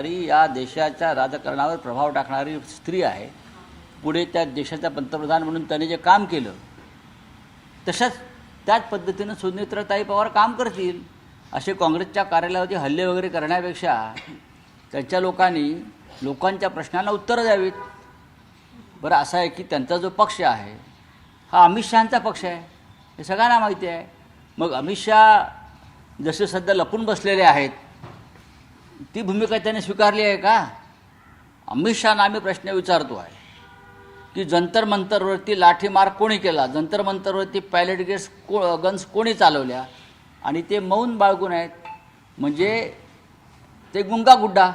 तरी या देशाच्या राजकारणावर प्रभाव टाकणारी स्त्री आहे. पुढे त्या देशाचा पंतप्रधान म्हणून त्याने जे काम केलं तशाच त्याच पद्धतीनं सुनेत्राताई पवार काम करतील. असे काँग्रेसच्या कार्यालयावरती हल्ले वगैरे करण्यापेक्षा त्यांच्या लोकांनी लोकांच्या प्रश्नांना उत्तरं द्यावीत. बरं असं आहे की त्यांचा जो पक्ष आहे हा अमित शहांचा पक्ष आहे, हे सगळ्यांना माहिती आहे. मग अमित शहा जसे सध्या लपून बसलेले आहेत ती भूमिका त्याने स्वीकारली आहे का? अमित शहांना आम्ही प्रश्न विचारतो आहे की जंतर मंतरवरती लाठीमार कोणी केला, जंतर मंतरवरती पॅलेट गन्स कोणी चालवल्या, आणि ते मौन बाळगून आहेत. म्हणजे ते गुंगागुड्डा,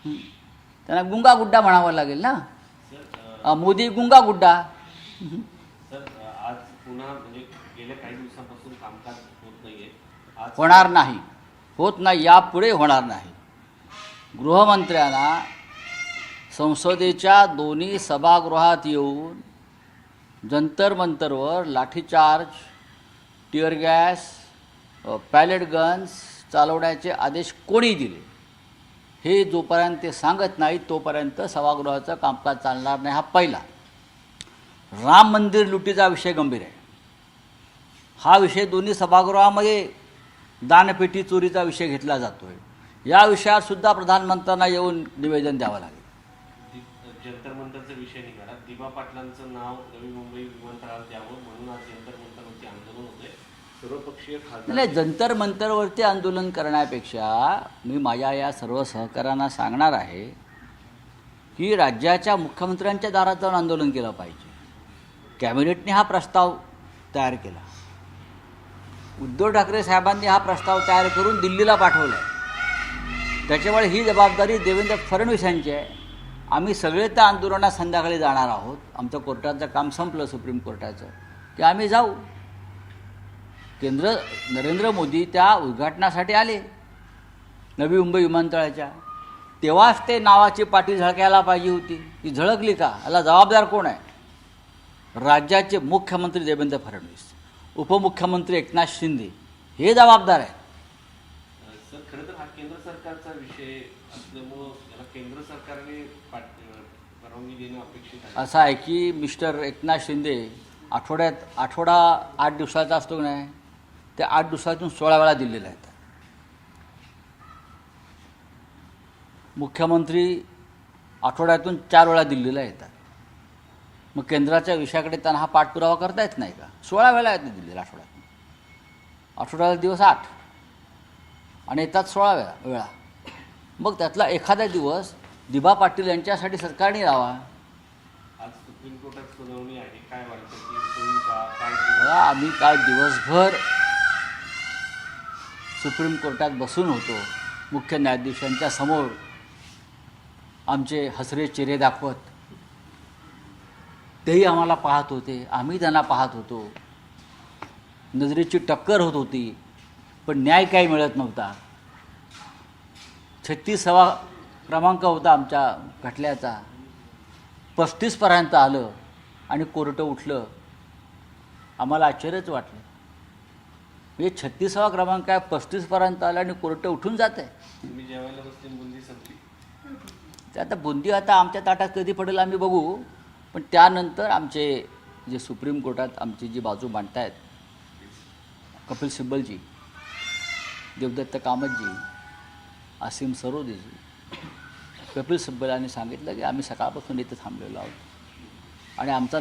त्यांना गुंगागुड्डा म्हणावं लागेल ना. मोदी गुंगागुड्डा. आज पुन्हा म्हणजे गेल्या काही दिवसांपासून कामकाज होत नाहीये. होणार नाही, होत नाही, यापुढे होणार नाही. गृहमंत्र्यांना संसदेच्या दोन्ही सभागृहात येऊन जंतर मंतरवर lathicharge, tear gas, pellet guns चालवण्याचे आदेश कोणी दिले हे जोपर्यंत ते सांगत नाही तोपर्यंत सभागृहाचं कामकाज चालणार नाही. हा पहिला. राम मंदिर लुटीचा विषय गंभीर आहे. हा विषय दोन्ही सभागृहामध्ये दानपेटी चोरीचा विषय घेतला जातो आहे. या विषयावर सुद्धा प्रधानमंत्र्यांना येऊन निवेदन द्यावं लागेल. जंतर मंतरचा विषय निघाला, दिबा पाटलांचं नाव नवी मुंबई विमानतळावर द्यावं म्हणून आज जंतर मंतरवरती आंदोलन होतंय. सर्वपक्षीय नाही, जंतर मंतरवरती आंदोलन करण्यापेक्षा मी माझ्या या सर्व सहकाऱ्यांना सांगणार आहे की राज्याच्या मुख्यमंत्र्यांच्या दारात जाऊन आंदोलन केलं पाहिजे. कॅबिनेटने हा प्रस्ताव तयार केला, उद्धव ठाकरे साहेबांनी हा प्रस्ताव तयार करून दिल्लीला पाठवला आहे. त्याच्यामुळे ही जबाबदारी देवेंद्र फडणवीस यांची आहे. आम्ही सगळे त्या आंदोलनात संध्याकाळी जाणार आहोत. आमचं कोर्टाचं काम संपलं, सुप्रीम कोर्टाचं, की आम्ही जाऊ. नरेंद्र मोदी त्या उद्घाटनासाठी आले नवी मुंबई विमानतळाच्या, तेव्हाच ते नावाची पाठी झळकायला पाहिजे होती. ती झळकली का? याला जबाबदार कोण आहे? राज्याचे मुख्यमंत्री देवेंद्र फडणवीस, उपमुख्यमंत्री एकनाथ शिंदे हे जबाबदार आहे. सर, खरं तर हा केंद्र सरकारचा विषय असल्यामुळं याला केंद्र सरकारने परवानगी देणं अपेक्षित आहे. असं आहे की मिस्टर एकनाथ शिंदे आठवडा 8 दिवसाचा असतो की नाही, ते 8 दिवसातून 16 वेळा दिल्लीला येतात. मुख्यमंत्री आठवड्यातून 4 वेळा दिल्लीला येतात. मग केंद्राच्या विषयाकडे त्यांना हा पाठपुरावा करता येत नाही का? 16 वेळा येतात दिल्लीला आठवड्यातून. आठवड्याला दिवस 8 आणि येतात 16 वेळा. मग त्यातला एखादा दिवस दिबा पाटील यांच्यासाठी सरकारने लावा. आज सुप्रीम कोर्टात सुनावणी आहे, काय वाटतं की होईल का? काय आम्ही काल दिवसभर सुप्रीम कोर्टात बसून होतो. मुख्य न्यायाधीशांच्या समोर आमचे हसरे चेहरे दाखवत तेही आम्हाला पाहत होते, आम्ही त्यांना पाहत होतो. नजरेची टक्कर होत होती, पण न्याय काही मिळत नव्हता. 36वा क्रमांक होता आमच्या खटल्याचा, 35पर्यंत आलं आणि कोर्ट उठलं. आम्हाला आश्चर्यच वाटलं. म्हणजे 36वा क्रमांक आहे, 35पर्यंत आलं आणि कोर्ट उठून जात आहे. तुम्ही जेवायला बसले, बुंदी संपली. ते आता बुंदी आता आमच्या ताटात कधी पडेल आम्ही बघू. पण त्यानंतर आमचे जे सुप्रीम कोर्टात आमची जी बाजू मांडतायत कपिल सिब्बलजी, देवदत्त कामतजी, असीम सरोदेजी, कपिल सिब्बल यांनी सांगितलं की आम्ही सकाळपासून इथं थांबलेलो आहोत आणि आमचा